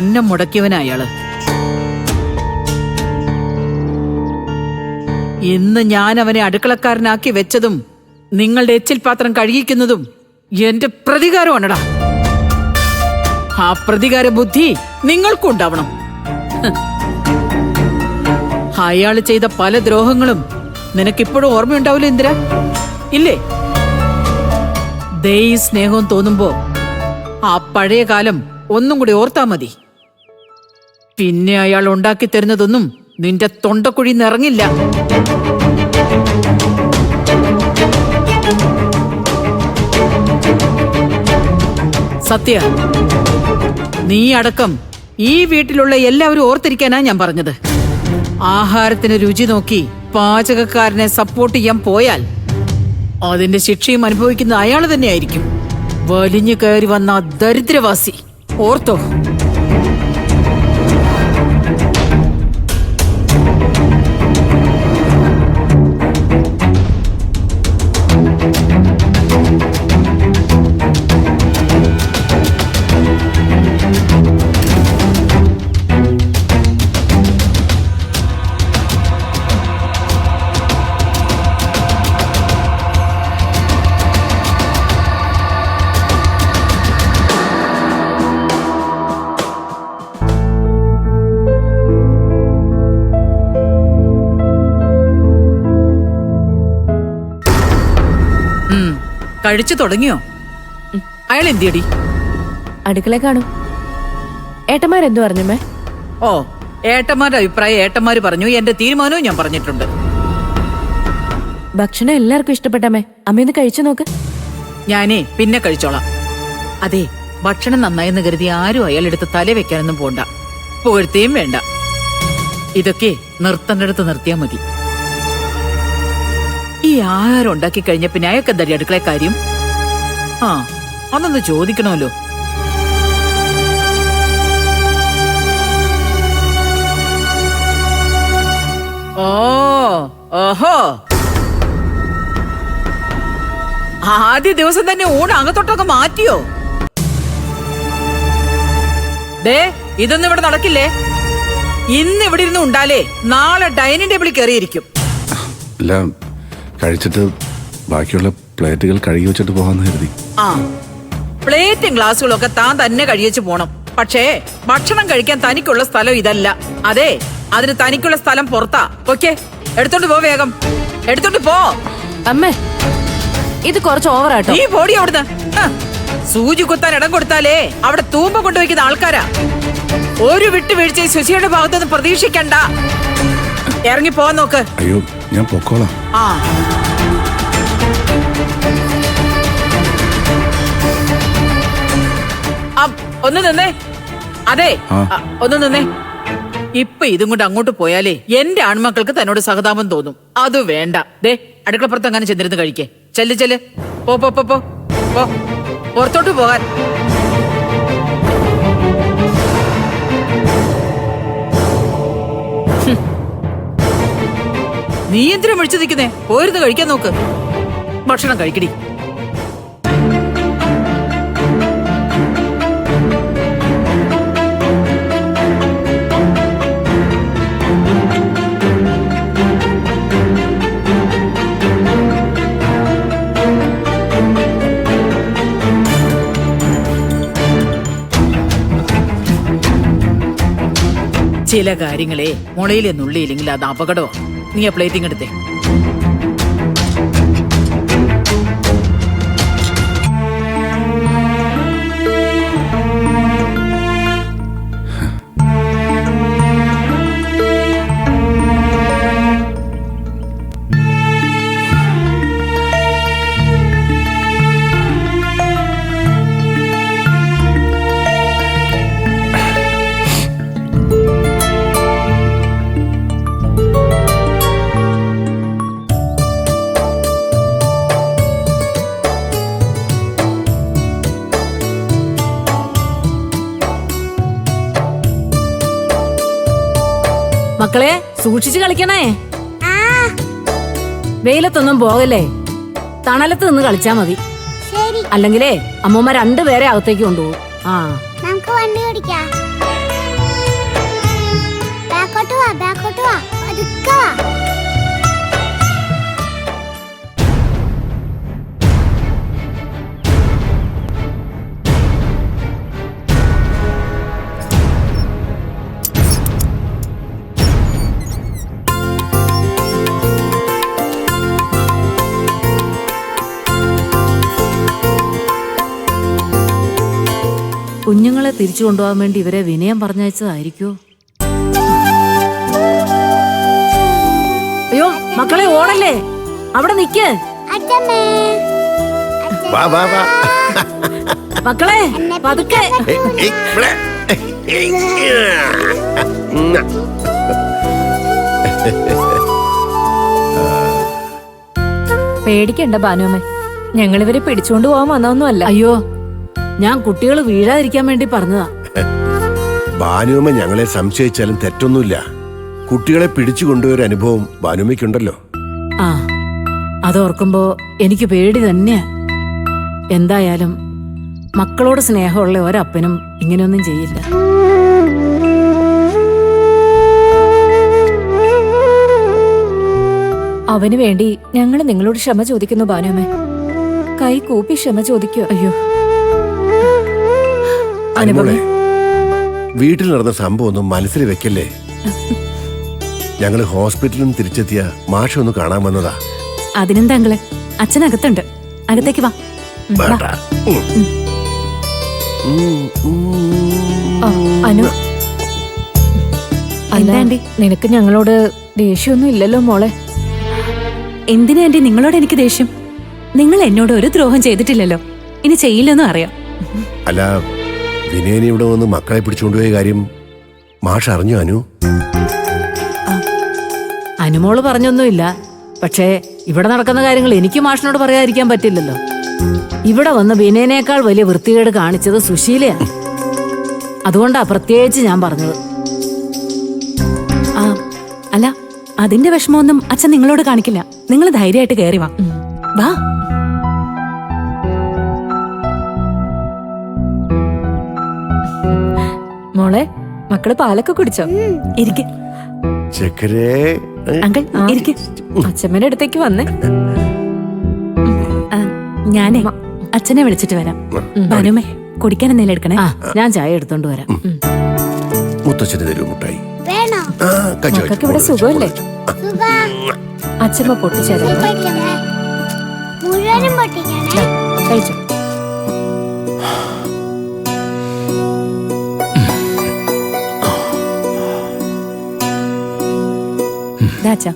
അന്നം മുടക്കിയവനായാള്. ഇന്ന് ഞാൻ അവനെ അടുക്കളക്കാരനാക്കി വെച്ചതും നിങ്ങളുടെ എച്ചിൽ പാത്രം കഴുകിക്കുന്നതും എന്റെ പ്രതികാരമാണടാ. ആ പ്രതികാര ബുദ്ധി നിങ്ങൾക്കും ഉണ്ടാവണം. അയാള് ചെയ്ത പല ദ്രോഹങ്ങളും നിനക്കിപ്പോഴും ഓർമ്മയുണ്ടാവില്ല ഇന്ദിര, ഇല്ലേ? ദേ ഈ സ്നേഹവും തോന്നുമ്പോ ആ പഴയ കാലം ഒന്നും കൂടി ഓർത്താ മതി. പിന്നെ അയാൾ ഉണ്ടാക്കി തരുന്നതൊന്നും നിന്റെ തൊണ്ടക്കുഴിന്ന് ഇറങ്ങില്ല. സത്യ, നീ അടക്കം ഈ വീട്ടിലുള്ള എല്ലാവരും ഓർത്തിരിക്കാനാ ഞാൻ പറഞ്ഞത്. ആഹാരത്തിന് രുചി നോക്കി പാചകക്കാരനെ സപ്പോർട്ട് ചെയ്യാൻ പോയാൽ അതിന്റെ ശിക്ഷയും അനുഭവിക്കുന്ന അയാൾ തന്നെയായിരിക്കും. വലിഞ്ഞു കയറി വന്ന ദരിദ്രവാസി, ഓർത്തോ? കഴിച്ചു തുടങ്ങിയോ? അയാൾ എന്തിയടി? അടുക്കള കാണും. ഏട്ടന്മാരെന്തു പറഞ്ഞമ്മേ? ഓ, ഏട്ടന്മാരുടെ അഭിപ്രായം ഏട്ടന്മാര് പറഞ്ഞു, എന്റെ തീരുമാനവും ഞാൻ പറഞ്ഞിട്ടുണ്ട്. ഭക്ഷണം എല്ലാവർക്കും ഇഷ്ടപ്പെട്ടമ്മേ, അമ്മയൊന്ന് കഴിച്ചു നോക്ക്. ഞാനേ പിന്നെ കഴിച്ചോളാം. അതെ, ഭക്ഷണം നന്നായെന്ന് കരുതി ആരും അയാളെടുത്ത് തല വെക്കാനൊന്നും പോണ്ട, പുകഴ്ത്തേയും വേണ്ട. ഇതൊക്കെ നിർത്തേണ്ടടുത്ത് നിർത്തിയാ മതി. ഈ ആഹാരം ഉണ്ടാക്കി കഴിഞ്ഞ പിന്നെ അയാൾക്ക് എന്താ അടുക്കള കാര്യം? ആ, അതൊന്ന് ചോദിക്കണമല്ലോ. ഓഹോ, ആദ്യ ദിവസം തന്നെ ഊണ് അകത്തോട്ടൊക്കെ മാറ്റിയോ? ദേ, ഇതൊന്നും ഇവിടെ നടക്കില്ലേ. ഇന്ന് ഇവിടെ ഇരുന്ന് ഉണ്ടാലേ നാളെ ഡൈനിങ് ടേബിളിൽ കയറിയിരിക്കും. കഴിച്ചിട്ട് ബാക്കിയുള്ള പ്ലേറ്റുകൾ കഴുകി വെച്ചിട്ട് പോകാന്ന് കരുതി. ആ, പ്ലേറ്റും ഗ്ലാസുകളും ഒക്കെ താൻ തന്നെ കഴിച്ചു പോണം. പക്ഷേ ഭക്ഷണം കഴിക്കാൻ തനിക്കുള്ള സ്ഥലം ഇതല്ല. അതെ, അതിന് തനിക്കുള്ള സ്ഥലം പുറത്താ. ഓക്കെ, എടുത്തോണ്ട് പോ, വേഗം എടുത്തോണ്ട് പോ. അമ്മേ, ഇത് കുറച്ച് ഓവറാട്ടോ. ഈ ബോഡി അവിടുന്ന് സൂചി കുത്താൻ ഇടം കൊടുത്താലേ അവിടെ തൂമ്പ കൊണ്ടുവയ്ക്കുന്ന ആൾക്കാരാ. ഒരു വിട്ടുവീഴ്ച സുശിയുടെ ഭാഗത്തുനിന്ന് പ്രതീക്ഷിക്കണ്ട. ഇറങ്ങി പോവാൻ നോക്ക്. അയ്യോ, ഞാൻ പൊക്കോളാം. ആ, ഒന്ന് നിന്നേ. അതെ, ഒന്ന് നിന്നേ. ഇപ്പൊ ഇതും കൊണ്ട് അങ്ങോട്ട് പോയാലേ എന്റെ ആൺമക്കൾക്ക് തന്നോട് സഹതാപം തോന്നും. അത് വേണ്ട. ദേ, അടുക്കളപ്പുറത്ത് അങ്ങനെ ചെന്നിരുന്ന് കഴിക്കേ. ചെല്ല് ചെല്ല്, പോ പോ പോ പോ, പുറത്തോട്ട് പോകാൻ. നീ എന്തിനാ വിളിച്ചു നിൽക്കുന്നേ? പോയിരുന്ന് കഴിക്കാൻ നോക്ക്. ഭക്ഷണം കഴിക്കടി. ചില കാര്യങ്ങളെ മുളയിലെ നുള്ളിയില്ലെങ്കിൽ അത് അപകടമാണ്. നീ ആ പ്ലേറ്റിംഗ് എടുത്തേ. മക്കളെ, സൂക്ഷിച്ചു കളിക്കണേ. വെയിലത്തൊന്നും പോകല്ലേ, തണലത്ത് നിന്ന് കളിച്ചാ മതി. അല്ലെങ്കിലേ അമ്മൂമ്മ രണ്ടുപേരെ അകത്തേക്ക് കൊണ്ടുപോകും. നമുക്ക് വണ്ടി ഓടിക്കാം. തിരിച്ചു കൊണ്ടുപോകാൻ വേണ്ടി ഇവരെ വിനയം പറഞ്ഞയച്ചതായിരിക്കോ? അയ്യോ മക്കളെ ഓടല്ലേ, അവിടെ നിക്ക്. വാ വാ വാ. മക്കളെ പതുക്കെ. ഇവിടെ. പേടിക്കണ്ട ഭാനുമ്മേ, ഞങ്ങളിവരെ പിടിച്ചുകൊണ്ട് പോകാൻ വന്നൊന്നുമല്ല. അയ്യോ, ഞാൻ കുട്ടികൾ വീഴാതിരിക്കാൻ വേണ്ടി പറഞ്ഞതാ. ഭാനുമ്മ ഞങ്ങളെ സംശയിച്ചാലും തെറ്റൊന്നുമില്ല. കുട്ടികളെ പിടിച്ചു കൊണ്ടുപോയൊരു അനുഭവം ഭാനുമ്മയ്ക്കുണ്ടല്ലോ. ആ, അതോർക്കുമ്പോ എനിക്ക് പേടി തന്നെയാ. എന്തായാലും മക്കളോട് സ്നേഹമുള്ള ഒരപ്പനും ഇങ്ങനെയൊന്നും ചെയ്യില്ല. അവന് വേണ്ടി ഞങ്ങൾ നിങ്ങളോട് ക്ഷമ ചോദിക്കുന്നു ഭാനുമ്മേ. കൈ കൂപ്പി ക്ഷമ ചോദിക്കോ. അയ്യോ, അനുമോളെ, വീട്ടിൽ നടന്ന സംഭവം ഒന്നും മനസ്സിൽ വെക്കല്ലേ. ഞങ്ങള് ഹോസ്പിറ്റലിൽ നിന്ന് തിരിച്ചെത്തിയ മാഷ ഒന്ന് കാണാൻ വന്നതാ. അതിനെന്താ അങ്ങളെ, അച്ഛനകത്തുണ്ട്, അകത്തേക്ക് വാ. വേണ്ട. അനു, എന്താ ആന്റി, നിനക്ക് ഞങ്ങളോട് ദേഷ്യമൊന്നും ഇല്ലല്ലോ മോളെ? എന്തിനാ ആന്റി നിങ്ങളോട് എനിക്ക് ദേഷ്യം? നിങ്ങൾ എന്നോട് ഒരു ദ്രോഹം ചെയ്തിട്ടില്ലല്ലോ, ഇനി ചെയ്യില്ലെന്നും അറിയാം. അല്ല, വിനയനെ ഇവിടെ വന്ന് മക്കളെ പിടിച്ചുകൊണ്ടുപോയ കാര്യം മാഷ് അറിഞ്ഞു അനു? അനുമോള് പറഞ്ഞൊന്നുമില്ല. പക്ഷേ ഇവിടെ നടക്കുന്ന കാര്യങ്ങൾ എനിക്ക് മാഷിനോട് പറയാതിരിക്കാൻ പറ്റില്ലല്ലോ. ഇവിടെ വന്ന് വിനയനേക്കാൾ വലിയ വൃത്തികേട് കാണിച്ചത് സുശീലയാ. അതുകൊണ്ടാ പ്രത്യേകിച്ച് ഞാൻ പറഞ്ഞത്. ആ അല്ല, അതിന്റെ വിഷമമൊന്നും അച്ഛൻ നിങ്ങളോട് കാണിക്കില്ല. നിങ്ങൾ ധൈര്യമായിട്ട് കയറി വാ. വാ. മോളെ, മക്കള് പാലൊക്കെ കുടിച്ചോ? ഇരിക്ക് ചക്കരേ. അങ്കിൾ, ഇരിക്ക്. അച്ഛമ്മേന്റെ അടുത്തേക്ക് വന്നേ. ആ, ഞാനേ അച്ഛനെ വിളിച്ചിട്ട് വരാം. ഭാനുമേ, കുടിക്കാൻ എന്തെങ്കിലും എടുക്കണേ. ആ, ഞാൻ ചായ എടുത്തോണ്ട് വരാം. മുത്തച്ഛന് തരൂ മുട്ടായി. മക്കൾക്ക് ഇവിടെ സുഖമല്ലേ? അച്ഛമ്മ പൊട്ടിച്ചേരാം. മുഴുവനും പൊട്ടിക്കണേ. കഴിച്ചു. ദാ അച്ഛാ.